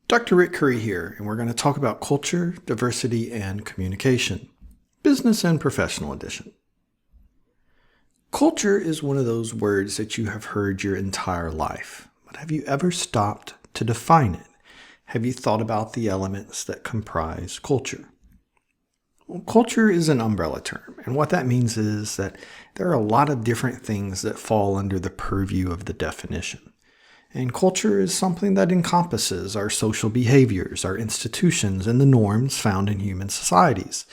Dr. Rick Curry here, and we're going to talk about culture, diversity, and communication. Business and professional edition. Culture is one of those words that you have heard your entire life, but have you ever stopped to define it? Have you thought about the elements that comprise culture? Well, culture is an umbrella term, and what that means is that there are a lot of different things that fall under the purview of the definition. And culture is something that encompasses our social behaviors, our institutions, and the norms found in human societies.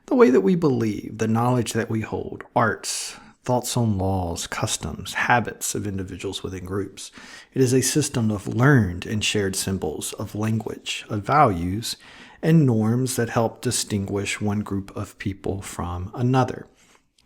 The way that we believe, the knowledge that we hold, arts, thoughts on laws, customs, habits of individuals within groups. It is a system of learned and shared symbols, of language, of values, and norms that help distinguish one group of people from another.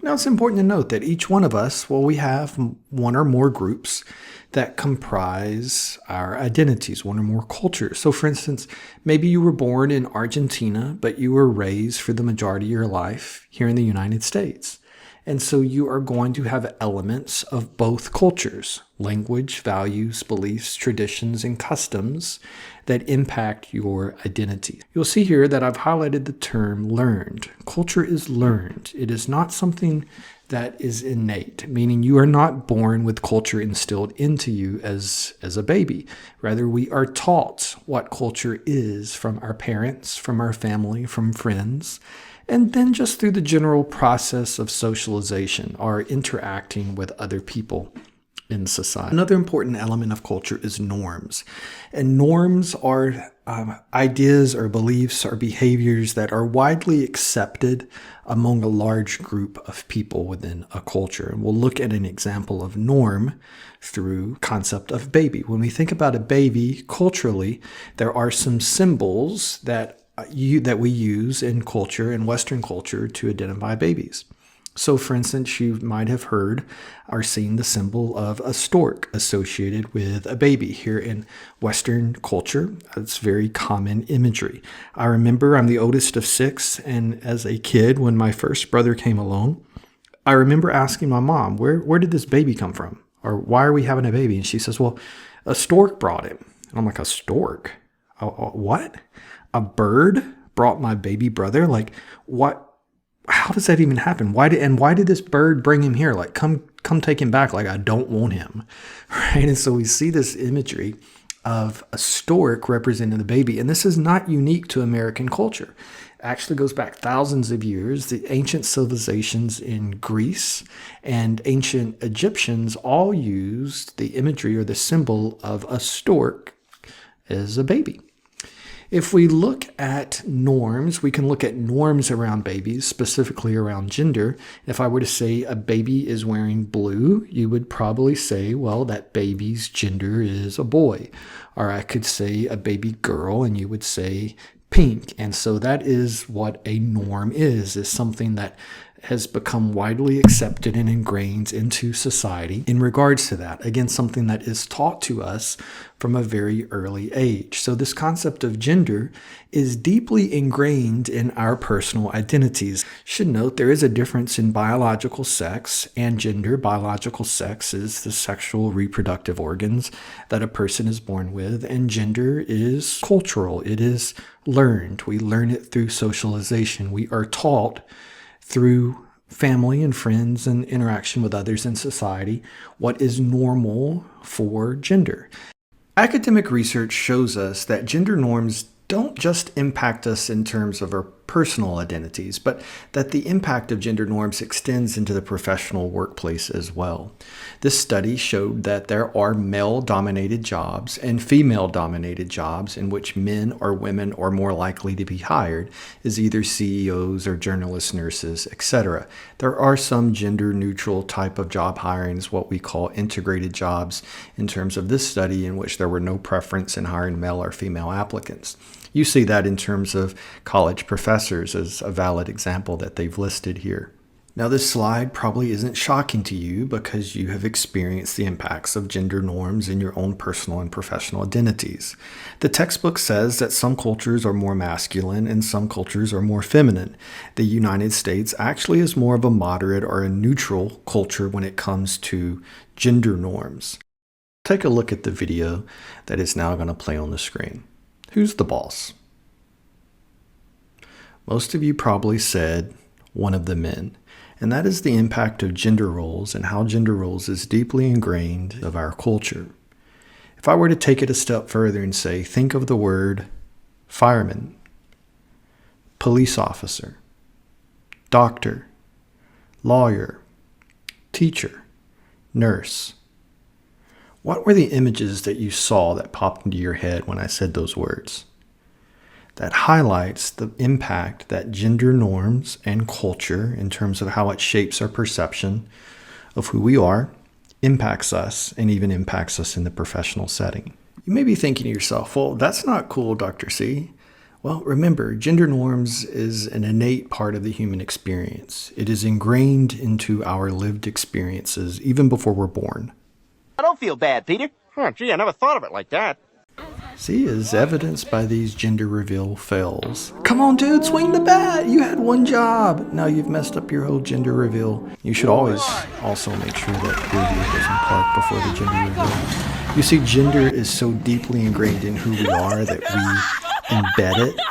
Now, it's important to note that each one of us, we have one or more groups that comprise our identities, one or more cultures. So, for instance, maybe you were born in Argentina, but you were raised for the majority of your life here in the United States. And so you are going to have elements of both cultures, language, values, beliefs, traditions, and customs that impact your identity. You'll see here that I've highlighted the term learned. Culture is learned. It is not something that is innate, meaning you are not born with culture instilled into you as a baby. Rather, we are taught what culture is from our parents, from our family, from friends, and then just through the general process of socialization or interacting with other people in society. Another important element of culture is norms. And norms are ideas or beliefs or behaviors that are widely accepted among a large group of people within a culture. And we'll look at an example of norm through concept of baby. When we think about a baby culturally, there are some symbols that we use in culture, in Western culture, to identify babies. So, for instance, you might have heard or seen the symbol of a stork associated with a baby. Here in Western culture, it's very common imagery. I remember I'm the oldest of 6, and as a kid, when my first brother came along, I remember asking my mom, where did this baby come from? Or why are we having a baby? And she says, well, a stork brought him. And I'm like, a stork? What? A bird brought my baby brother? Like, what? How does that even happen? Why did this bird bring him here? Like, come take him back. Like, I don't want him, right? And so we see this imagery of a stork representing the baby. And this is not unique to American culture. It actually goes back thousands of years. The ancient civilizations in Greece and ancient Egyptians all used the imagery or the symbol of a stork as a baby. If we look at norms, we can look at norms around babies, specifically around gender. If I were to say a baby is wearing blue, you would probably say, well, that baby's gender is a boy. Or I could say a baby girl, and you would say pink. And so that is what a norm is something that has become widely accepted and ingrained into society in regards to that. Again, something that is taught to us from a very early age. So this concept of gender is deeply ingrained in our personal identities. Should note there is a difference in biological sex and gender. Biological sex is the sexual reproductive organs that a person is born with, and gender is cultural. It is learned. We learn it through socialization. We are taught through family and friends and interaction with others in society what is normal for gender. Academic research shows us that gender norms don't just impact us in terms of our personal identities, but that the impact of gender norms extends into the professional workplace as well. This study showed that there are male-dominated jobs and female-dominated jobs in which men or women are more likely to be hired as either CEOs or journalists, nurses, etc. There are some gender-neutral type of job hirings, what we call integrated jobs, in terms of this study in which there were no preference in hiring male or female applicants. You see that in terms of college professors as a valid example that they've listed here. Now, this slide probably isn't shocking to you because you have experienced the impacts of gender norms in your own personal and professional identities. The textbook says that some cultures are more masculine and some cultures are more feminine. The United States actually is more of a moderate or a neutral culture when it comes to gender norms. Take a look at the video that is now going to play on the screen. Who's the boss? Most of you probably said one of the men, and that is the impact of gender roles and how gender roles is deeply ingrained of our culture. If I were to take it a step further and say, think of the word fireman, police officer, doctor, lawyer, teacher, nurse. What were the images that you saw that popped into your head when I said those words? That highlights the impact that gender norms and culture, in terms of how it shapes our perception of who we are, impacts us and even impacts us in the professional setting. You may be thinking to yourself, well, that's not cool, Dr. C. Well, remember, gender norms is an innate part of the human experience. It is ingrained into our lived experiences even before we're born. I don't feel bad, Peter. Oh, gee, I never thought of it like that. See, as evidenced by these gender reveal fails. Come on, dude, swing the bat. You had one job. Now you've messed up your whole gender reveal. You should always also make sure that your vehicle's in park before the gender reveal. You see, gender is so deeply ingrained in who we are that we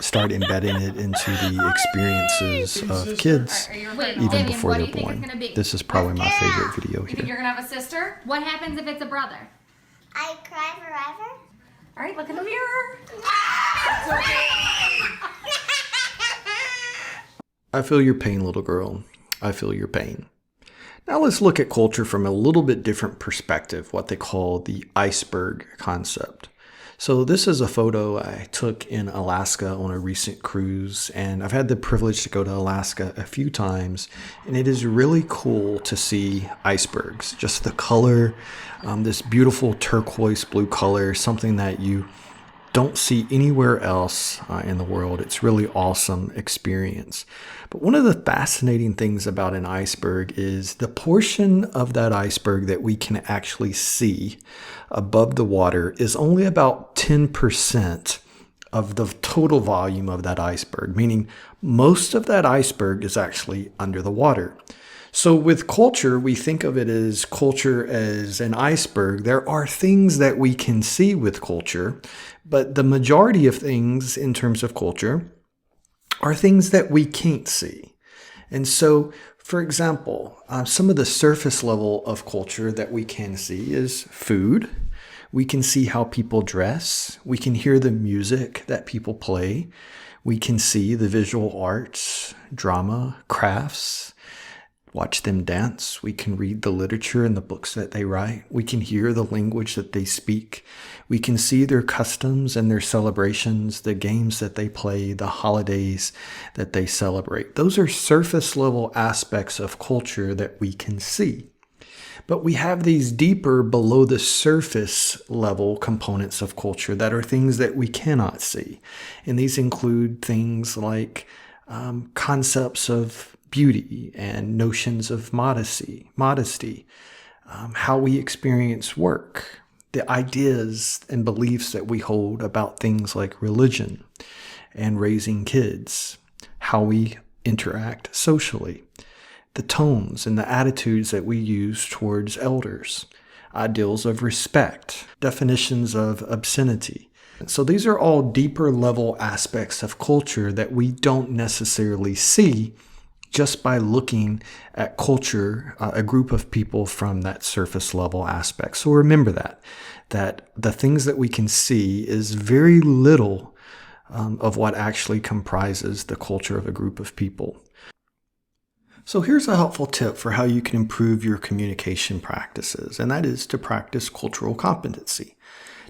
start embedding it into the experiences of kids even before they're born. This is probably my favorite video You think here. you're gonna have a sister? What happens if it's a brother? I cry forever. All right, look in the mirror. I feel your pain, little girl. I feel your pain. Now let's look at culture from a little bit different perspective, what they call the iceberg concept. So this is a photo I took in Alaska on a recent cruise, and I've had the privilege to go to Alaska a few times, and it is really cool to see icebergs. Just the color, this beautiful turquoise blue color, something that you don't see anywhere else in the world. It's really awesome experience. But one of the fascinating things about an iceberg is the portion of that iceberg that we can actually see above the water is only about 10% of the total volume of that iceberg, meaning most of that iceberg is actually under the water. So with culture, we think of it as culture as an iceberg. There are things that we can see with culture, but the majority of things in terms of culture are things that we can't see. And so, for example, some of the surface level of culture that we can see is food. We can see how people dress. We can hear the music that people play. We can see the visual arts, drama, crafts, watch them dance. We can read the literature and the books that they write. We can hear the language that they speak. We can see their customs and their celebrations, the games that they play, the holidays that they celebrate. Those are surface level aspects of culture that we can see. But we have these deeper, below the surface level components of culture that are things that we cannot see. And these include things like concepts of beauty and notions of modesty, how we experience work, the ideas and beliefs that we hold about things like religion and raising kids, how we interact socially, the tones and the attitudes that we use towards elders, ideals of respect, definitions of obscenity. So these are all deeper level aspects of culture that we don't necessarily see just by looking at culture, a group of people from that surface level aspect. So remember that the things that we can see is very little of what actually comprises the culture of a group of people. So here's a helpful tip for how you can improve your communication practices, and that is to practice cultural competency.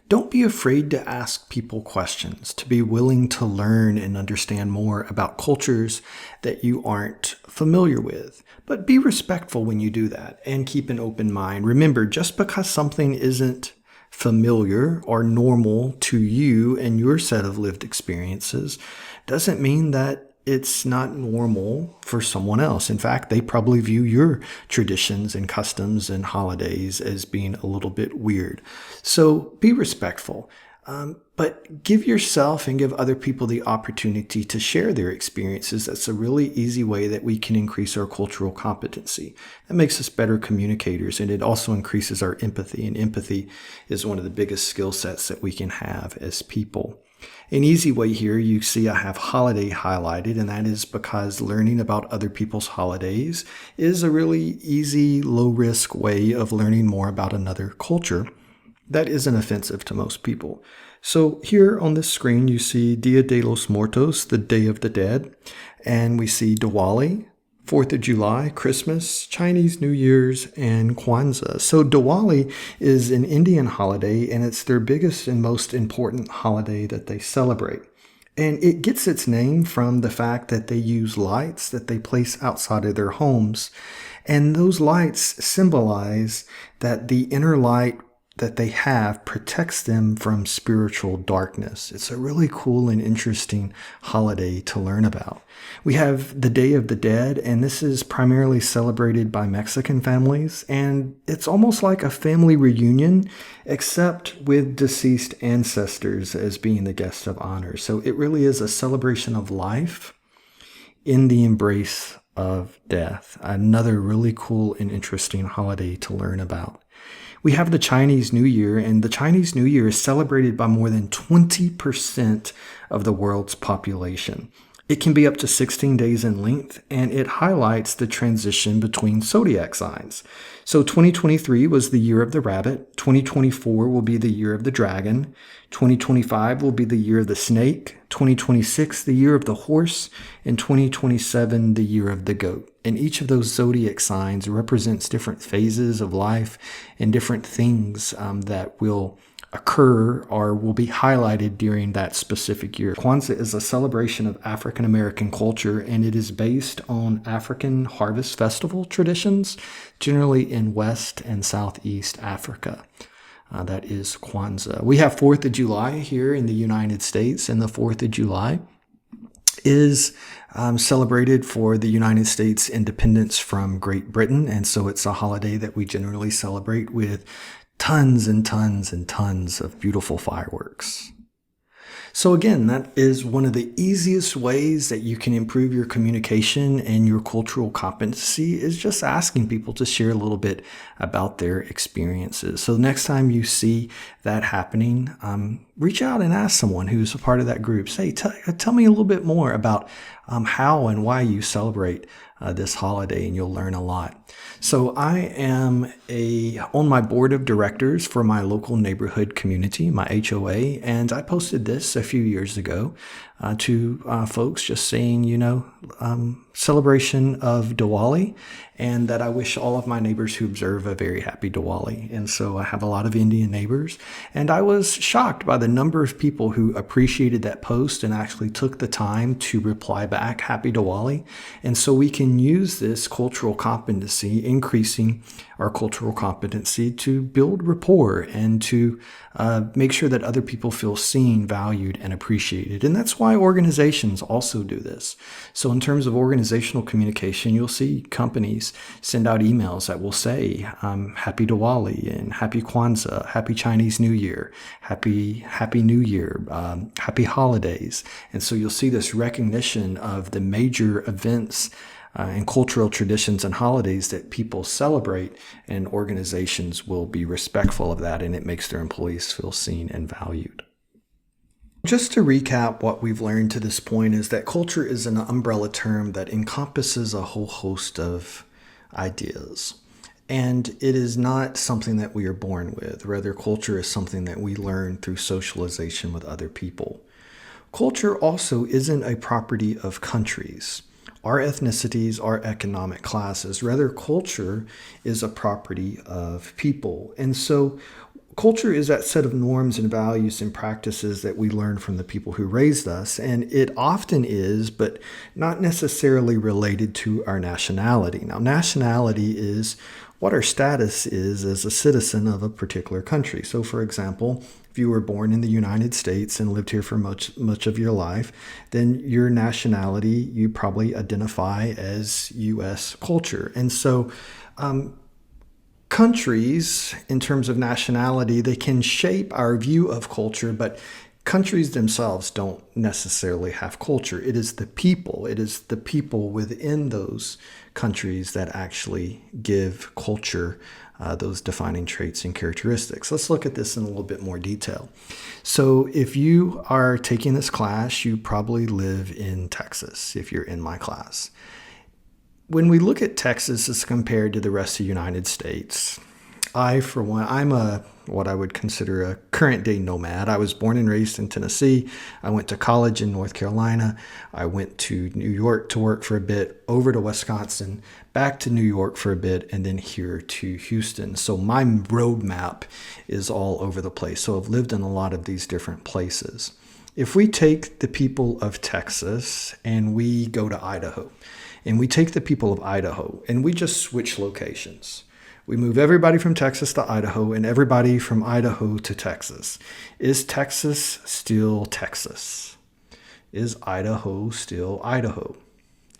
Don't be afraid to ask people questions, to be willing to learn and understand more about cultures that you aren't familiar with. But be respectful when you do that and keep an open mind. Remember, just because something isn't familiar or normal to you and your set of lived experiences doesn't mean that it's not normal for someone else. In fact, they probably view your traditions and customs and holidays as being a little bit weird. So be respectful, but give yourself and give other people the opportunity to share their experiences. That's a really easy way that we can increase our cultural competency. That makes us better communicators, and it also increases our empathy. And empathy is one of the biggest skill sets that we can have as people. An easy way here, you see I have holiday highlighted, and that is because learning about other people's holidays is a really easy, low-risk way of learning more about another culture that isn't offensive to most people. So here on this screen, you see Dia de los Muertos, the Day of the Dead, and we see Diwali, 4th of July, Christmas, Chinese New Year's, and Kwanzaa. So Diwali is an Indian holiday, and it's their biggest and most important holiday that they celebrate. And it gets its name from the fact that they use lights that they place outside of their homes. And those lights symbolize that the inner light that they have protects them from spiritual darkness. It's a really cool and interesting holiday to learn about. We have the Day of the Dead, and this is primarily celebrated by Mexican families, and it's almost like a family reunion, except with deceased ancestors as being the guest of honor. So it really is a celebration of life in the embrace of death. Another really cool and interesting holiday to learn about. We have the Chinese New Year, and the Chinese New Year is celebrated by more than 20% of the world's population. It can be up to 16 days in length, and it highlights the transition between zodiac signs. So 2023 was the year of the rabbit, 2024 will be the year of the dragon, 2025 will be the year of the snake, 2026 the year of the horse, and 2027 the year of the goat. And each of those zodiac signs represents different phases of life and different things that will occur or will be highlighted during that specific year. Kwanzaa is a celebration of African American culture, and it is based on African harvest festival traditions, generally in West and Southeast Africa. That is Kwanzaa. We have 4th of July here in the United States, and the 4th of July is celebrated for the United States independence from Great Britain, and so it's a holiday that we generally celebrate with tons and tons and tons of beautiful fireworks. So again, that is one of the easiest ways that you can improve your communication and your cultural competency is just asking people to share a little bit about their experiences. So next time you see that happening, reach out and ask someone who's a part of that group. Say, tell me a little bit more about how and why you celebrate this holiday, and you'll learn a lot. So I am on my board of directors for my local neighborhood community, my HOA, and I posted this a few years ago to folks just saying, celebration of Diwali, and that I wish all of my neighbors who observe a very happy Diwali. And so I have a lot of Indian neighbors, and I was shocked by the number of people who appreciated that post and actually took the time to reply back, Happy Diwali. And so we can use this cultural competency, increasing our cultural competency, to build rapport and to make sure that other people feel seen, valued, and appreciated. And that's why organizations also do this. So in terms of organizational communication, you'll see companies send out emails that will say Happy Diwali and Happy Kwanzaa, Happy Chinese New Year, Happy New Year, Happy Holidays. And so you'll see this recognition of the major events and cultural traditions and holidays that people celebrate, and organizations will be respectful of that, and it makes their employees feel seen and valued. Just to recap, what we've learned to this point is that culture is an umbrella term that encompasses a whole host of ideas. And it is not something that we are born with. Rather, culture is something that we learn through socialization with other people. Culture also isn't a property of countries, our ethnicities, our economic classes. Rather, culture is a property of people. And so culture is that set of norms and values and practices that we learn from the people who raised us. And it often is, but not necessarily related to our nationality. Now, nationality is what our status is as a citizen of a particular country. So, for example, if you were born in the United States and lived here for much of your life, then your nationality, you probably identify as U.S. culture. And so countries, in terms of nationality, they can shape our view of culture, but countries themselves don't necessarily have culture. It is the people within those countries that actually give culture those defining traits and characteristics. Let's look at this in a little bit more detail. So if you are taking this class, you probably live in Texas if you're in my class. When we look at Texas as compared to the rest of the United States, for one, I'm what I would consider a current day nomad. I was born and raised in Tennessee. I went to college in North Carolina. I went to New York to work for a bit, over to Wisconsin, back to New York for a bit, and then here to Houston. So my roadmap is all over the place. So I've lived in a lot of these different places. If we take the people of Texas and we go to Idaho, and we take the people of Idaho and we just switch locations. We move everybody from Texas to Idaho and everybody from Idaho to Texas. Is Texas still Texas? Is Idaho still Idaho?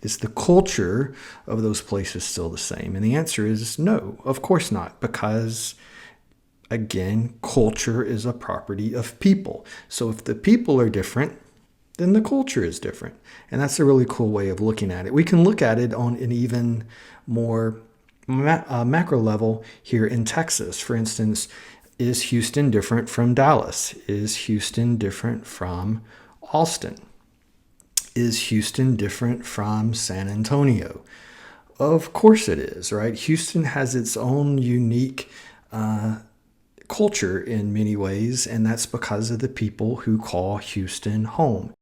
Is the culture of those places still the same? And the answer is no, of course not, because again, culture is a property of people. So if the people are different, then the culture is different. And that's a really cool way of looking at it. We can look at it on an even more macro level here in Texas. For instance, is Houston different from Dallas? Is Houston different from Austin? Is Houston different from San Antonio? Of course it is, right? Houston has its own unique culture in many ways, and that's because of the people who call Houston home.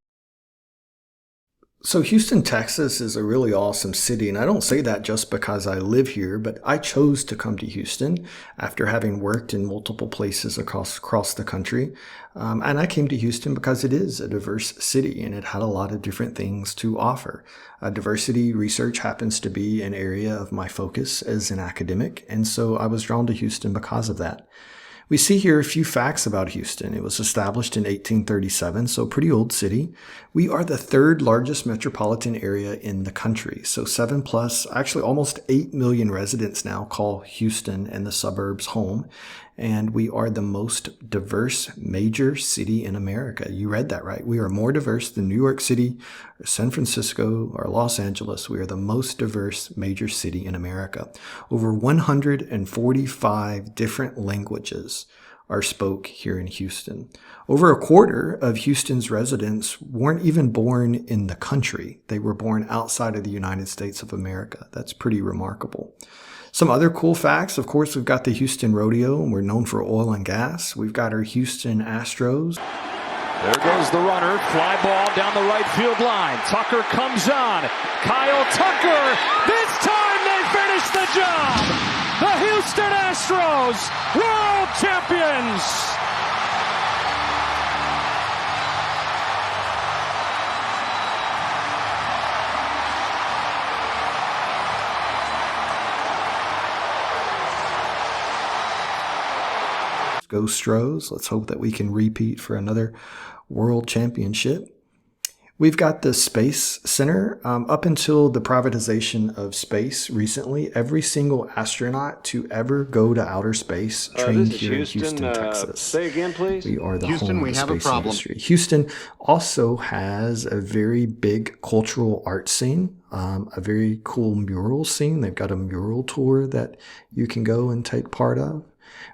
So Houston, Texas is a really awesome city, and I don't say that just because I live here, but I chose to come to Houston after having worked in multiple places across the country. And I came to Houston because it is a diverse city and it had a lot of different things to offer. Diversity research happens to be an area of my focus as an academic, and so I was drawn to Houston because of that. We see here a few facts about Houston. It was established in 1837, so a pretty old city. We are the third largest metropolitan area in the country. So 7+, actually almost 8 million residents now call Houston and the suburbs home. And we are the most diverse major city in America. You read that right. We are more diverse than New York City, or San Francisco, or Los Angeles. We are the most diverse major city in America. Over 145 different languages are spoke here in Houston. Over a quarter of Houston's residents weren't even born in the country. They were born outside of the United States of America. That's pretty remarkable. Some other cool facts, of course, we've got the Houston Rodeo, and we're known for oil and gas. We've got our Houston Astros. There goes the runner, fly ball down the right field line. Tucker comes on. Kyle Tucker, this time they finish the job. The Houston Astros, world champions. Go Stros. Let's hope that we can repeat for another world championship. We've got the Space Center. Up until the privatization of space recently, every single astronaut to ever go to outer space trained here in Houston, Texas. Say again, please. We are the Houston, home of we the have a space problem. industry. Houston also has a very big cultural art scene, a very cool mural scene. They've got a mural tour that you can go and take part of.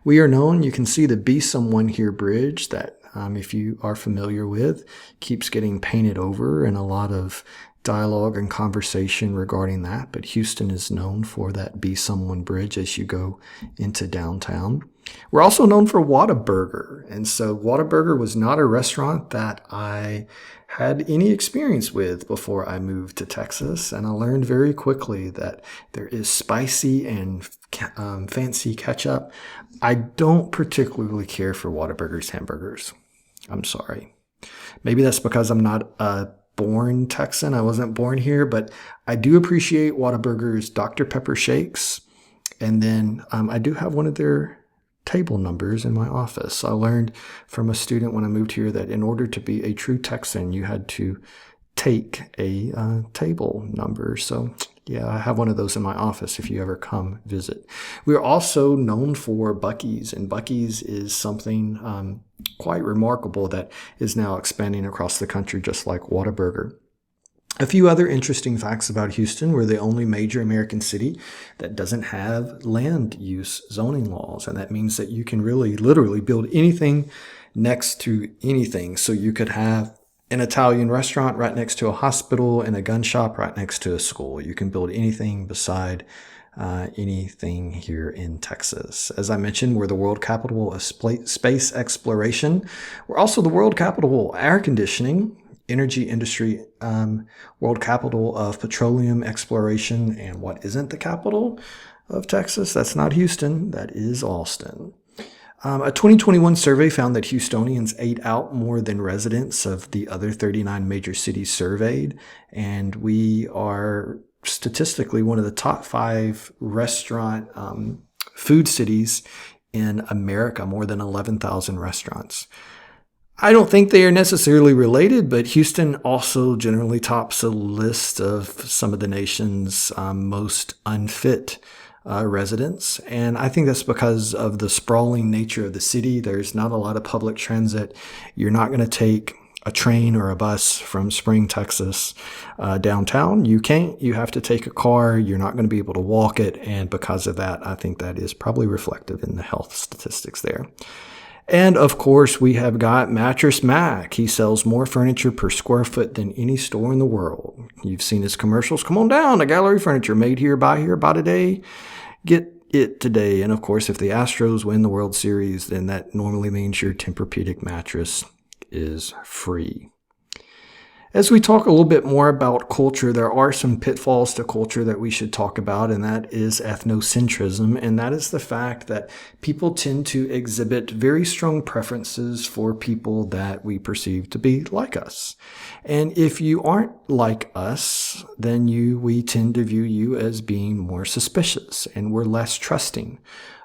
We are known, you can see the Be Someone Here bridge that, if you are familiar with, keeps getting painted over, and a lot of dialogue and conversation regarding that. But Houston is known for that Be Someone bridge as you go into downtown. We're also known for Whataburger. And so Whataburger was not a restaurant that I had any experience with before I moved to Texas. And I learned very quickly that there is spicy and fancy ketchup. I don't particularly care for Whataburger's hamburgers. I'm sorry. Maybe that's because I'm not a born Texan. I wasn't born here, but I do appreciate Whataburger's Dr. Pepper shakes. And then I do have one of their table numbers in my office. I learned from a student when I moved here that in order to be a true Texan, you had to take a table number. So yeah, I have one of those in my office if you ever come visit. We are also known for Buc-ee's, and Buc-ee's is something quite remarkable that is now expanding across the country, just like Whataburger. A few other interesting facts about Houston: we're the only major American city that doesn't have land use zoning laws. And that means that you can really literally build anything next to anything. So you could have an Italian restaurant right next to a hospital and a gun shop right next to a school. You can build anything beside anything here in Texas. As I mentioned, we're the world capital of space exploration. We're also the world capital of air conditioning, energy industry, world capital of petroleum exploration. And what isn't the capital of Texas? That's not Houston. That is Austin. A 2021 survey found that Houstonians ate out more than residents of the other 39 major cities surveyed. And we are statistically one of the top 5 restaurant food cities in America, more than 11,000 restaurants. I don't think they are necessarily related, but Houston also generally tops a list of some of the nation's most unfit residents. And I think that's because of the sprawling nature of the city. There's not a lot of public transit. You're not going to take a train or a bus from Spring, Texas, downtown. You can't. You have to take a car. You're not going to be able to walk it. And because of that, I think that is probably reflective in the health statistics there. And of course, we have got Mattress Mac. He sells more furniture per square foot than any store in the world. You've seen his commercials. Come on down to Gallery Furniture. Made here, buy today. Get it today. And of course, if the Astros win the World Series, then that normally means your Tempur-Pedic mattress is free. As we talk a little bit more about culture, there are some pitfalls to culture that we should talk about, and that is ethnocentrism. And that is the fact that people tend to exhibit very strong preferences for people that we perceive to be like us. And if you aren't like us, then we tend to view you as being more suspicious, and we're less trusting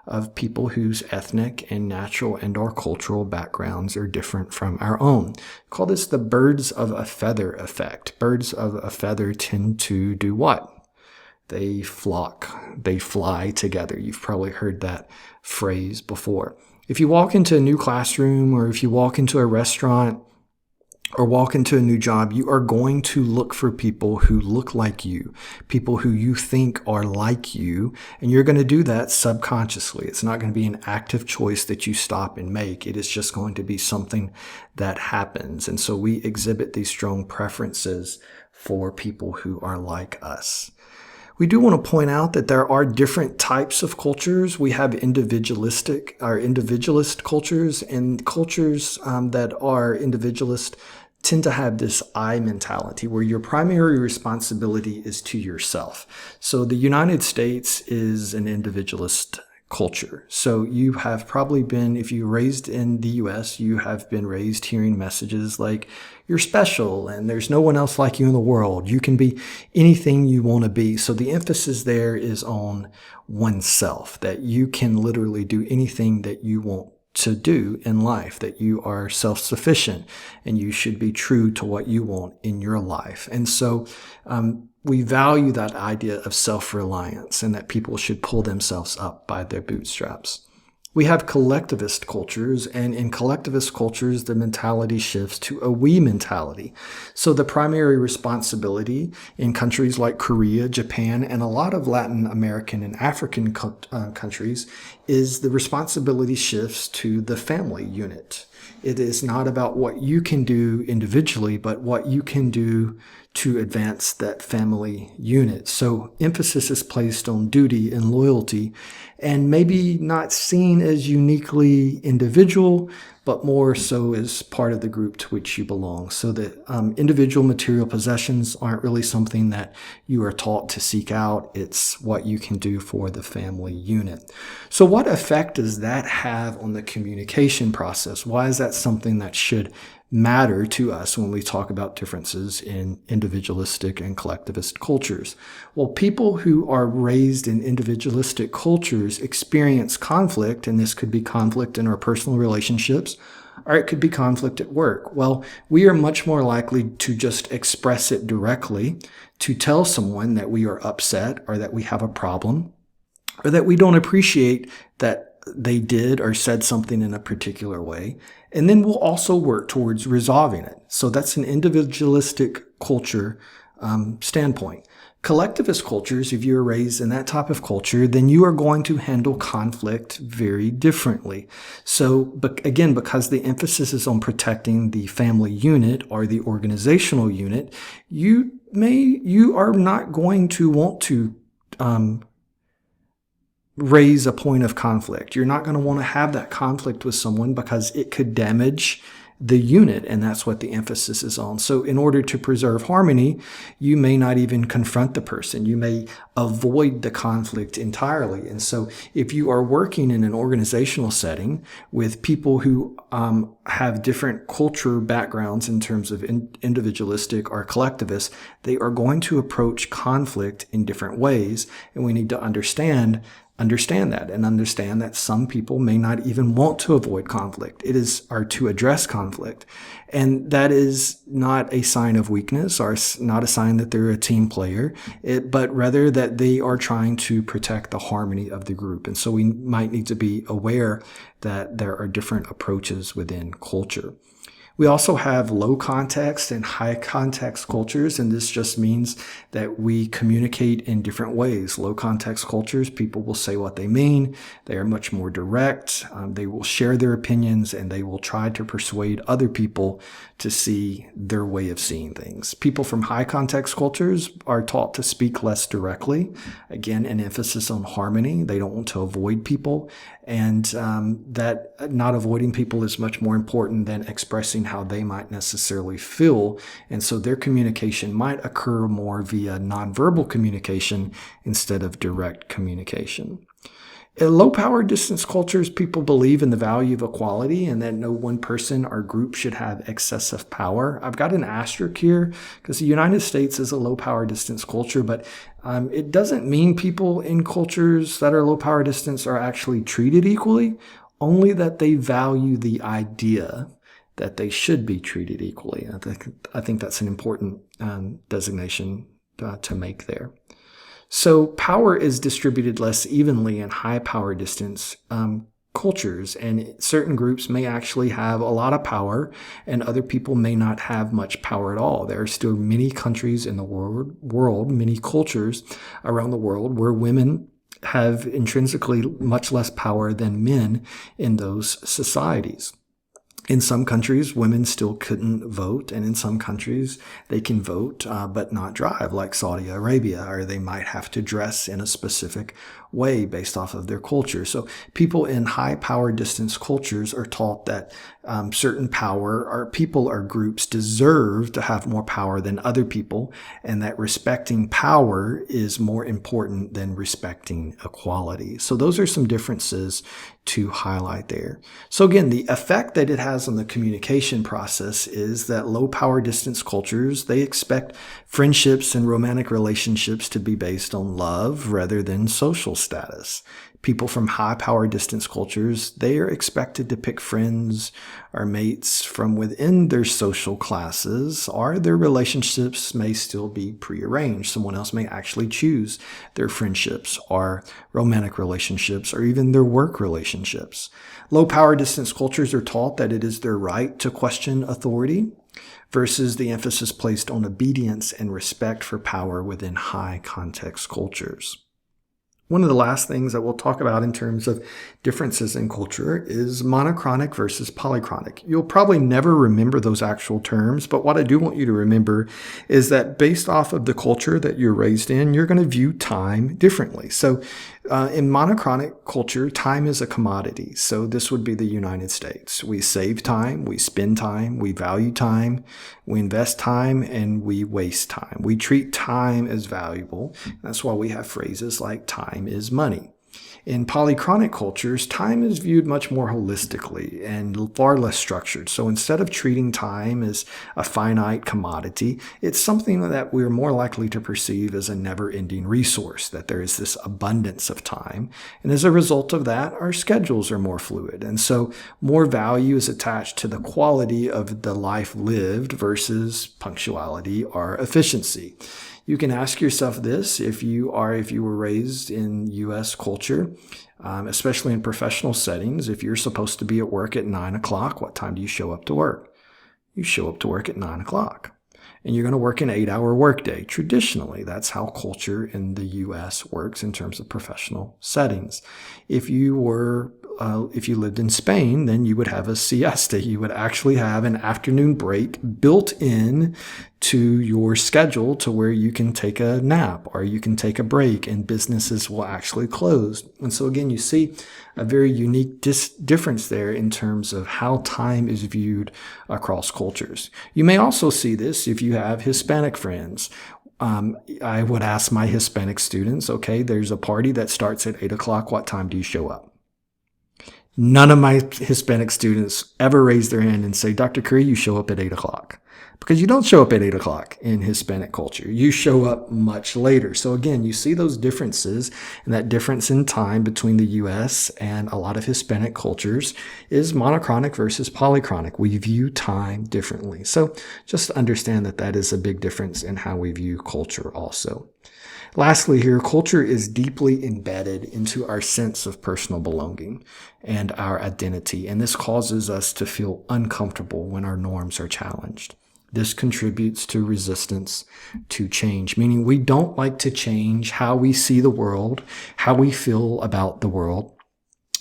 of people whose ethnic and natural and or cultural backgrounds are different from our own. We call this the birds of a feather effect. Birds of a feather tend to do what? They flock. They fly together. You've probably heard that phrase before. If you walk into a new classroom, or if you walk into a restaurant, or walk into a new job, you are going to look for people who look like you, people who you think are like you, and you're going to do that subconsciously. It's not going to be an active choice that you stop and make. It is just going to be something that happens. And so we exhibit these strong preferences for people who are like us. We do want to point out that there are different types of cultures. We have individualist cultures, and cultures that are individualist tend to have this I mentality, where your primary responsibility is to yourself. So the United States is an individualist culture. So you have probably been, if you're raised in the US, you have been raised hearing messages like, you're special and there's no one else like you in the world. You can be anything you want to be. So the emphasis there is on oneself, that you can literally do anything that you want to do in life, that you are self-sufficient and you should be true to what you want in your life. And so we value that idea of self-reliance, and that people should pull themselves up by their bootstraps. We have collectivist cultures, and in collectivist cultures, the mentality shifts to a we mentality. So the primary responsibility in countries like Korea, Japan, and a lot of Latin American and African countries is the responsibility shifts to the family unit. It is not about what you can do individually, but what you can do to advance that family unit. So emphasis is placed on duty and loyalty, and maybe not seen as uniquely individual, but more so as part of the group to which you belong. So that individual material possessions aren't really something that you are taught to seek out. It's what you can do for the family unit. So what effect does that have on the communication process? Why is that something that should matter to us when we talk about differences in individualistic and collectivist cultures? Well, people who are raised in individualistic cultures experience conflict, and this could be conflict in our personal relationships, or it could be conflict at work. Well, we are much more likely to just express it directly, to tell someone that we are upset or that we have a problem, or that we don't appreciate that they did or said something in a particular way. And then we'll also work towards resolving it. So that's an individualistic culture standpoint. Collectivist cultures, if you're raised in that type of culture, then you are going to handle conflict very differently. So again, because the emphasis is on protecting the family unit or the organizational unit, you are not going to want to raise a point of conflict. You're not going to want to have that conflict with someone because it could damage the unit, and that's what the emphasis is on. So in order to preserve harmony, you may not even confront the person. You may avoid the conflict entirely. And so if you are working in an organizational setting with people who have different culture backgrounds in terms of individualistic or collectivist, they are going to approach conflict in different ways. And we need to understand that and understand that some people may not even want to avoid conflict. Or to address conflict. And that is not a sign of weakness or not a sign that they're a team player, but rather that they are trying to protect the harmony of the group. And so we might need to be aware that there are different approaches within culture. We also have low context and high context cultures, and this just means that we communicate in different ways. Low context cultures, people will say what they mean. They are much more direct. They will share their opinions, and they will try to persuade other people to see their way of seeing things. People from high context cultures are taught to speak less directly. Again, an emphasis on harmony. They don't want to avoid people, and that not avoiding people is much more important than expressing how they might necessarily feel. And so their communication might occur more via nonverbal communication instead of direct communication. In low power distance cultures, people believe in the value of equality and that no one person or group should have excessive power. I've got an asterisk here because the United States is a low power distance culture, but it doesn't mean people in cultures that are low power distance are actually treated equally, only that they value the idea that they should be treated equally. I think that's an important designation to make there. So power is distributed less evenly in high power distance cultures, and certain groups may actually have a lot of power and other people may not have much power at all. There are still many countries in the world, many cultures around the world where women have intrinsically much less power than men in those societies. In some countries, women still couldn't vote, and in some countries, they can vote but not drive, like Saudi Arabia, or they might have to dress in a specific way based off of their culture. So people in high power distance cultures are taught that certain power or people or groups deserve to have more power than other people, and that respecting power is more important than respecting equality. So those are some differences to highlight there. So again, the effect that it has on the communication process is that low power distance cultures, they expect friendships and romantic relationships to be based on love rather than social status. People from high power distance cultures, they are expected to pick friends or mates from within their social classes, or their relationships may still be prearranged. Someone else may actually choose their friendships or romantic relationships or even their work relationships. Low power distance cultures are taught that it is their right to question authority versus the emphasis placed on obedience and respect for power within high context cultures. One of the last things that we'll talk about in terms of differences in culture is monochronic versus polychronic. You'll probably never remember those actual terms, but what I do want you to remember is that based off of the culture that you're raised in, you're going to view time differently. So in monochronic culture, time is a commodity. So this would be the United States. We save time, we spend time, we value time, we invest time, and we waste time. We treat time as valuable. That's why we have phrases like time is money. In polychronic cultures, time is viewed much more holistically and far less structured. So instead of treating time as a finite commodity, it's something that we're more likely to perceive as a never-ending resource, that there is this abundance of time. And as a result of that, our schedules are more fluid. And so more value is attached to the quality of the life lived versus punctuality or efficiency. You can ask yourself this if you were raised in U.S. culture, especially in professional settings. If you're supposed to be at work at 9 o'clock, what time do you show up to work? You show up to work at 9 o'clock. And you're going to work an 8-hour workday. Traditionally, that's how culture in the U.S. works in terms of professional settings. If you lived in Spain, then you would have a siesta. You would actually have an afternoon break built in to your schedule to where you can take a nap or you can take a break, and businesses will actually close. And so again, you see a very unique difference there in terms of how time is viewed across cultures. You may also see this if you have Hispanic friends. I would ask my Hispanic students, okay, there's a party that starts at 8 o'clock. What time do you show up? None of my Hispanic students ever raise their hand and say, Dr. Curry, you show up at 8 o'clock. Because you don't show up at 8 o'clock in Hispanic culture. You show up much later. So again, you see those differences, and that difference in time between the U.S. and a lot of Hispanic cultures is monochronic versus polychronic. We view time differently. So just understand that that is a big difference in how we view culture also. Lastly here, culture is deeply embedded into our sense of personal belonging and our identity, and this causes us to feel uncomfortable when our norms are challenged. This contributes to resistance to change, meaning we don't like to change how we see the world, how we feel about the world,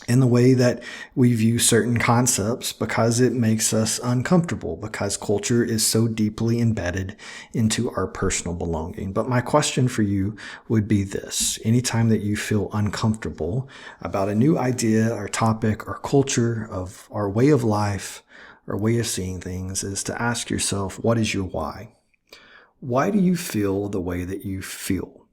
and the way that we view certain concepts, because it makes us uncomfortable, because culture is so deeply embedded into our personal belonging. But my question for you would be this: anytime that you feel uncomfortable about a new idea or topic or culture of our way of life or way of seeing things, is to ask yourself, what is your why? Why do you feel the way that you feel?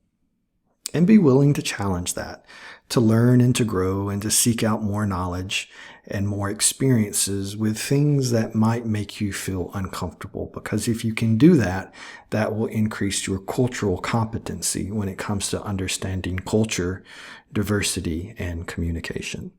And be willing to challenge that, to learn and to grow and to seek out more knowledge and more experiences with things that might make you feel uncomfortable. Because if you can do that, that will increase your cultural competency when it comes to understanding culture, diversity, and communication.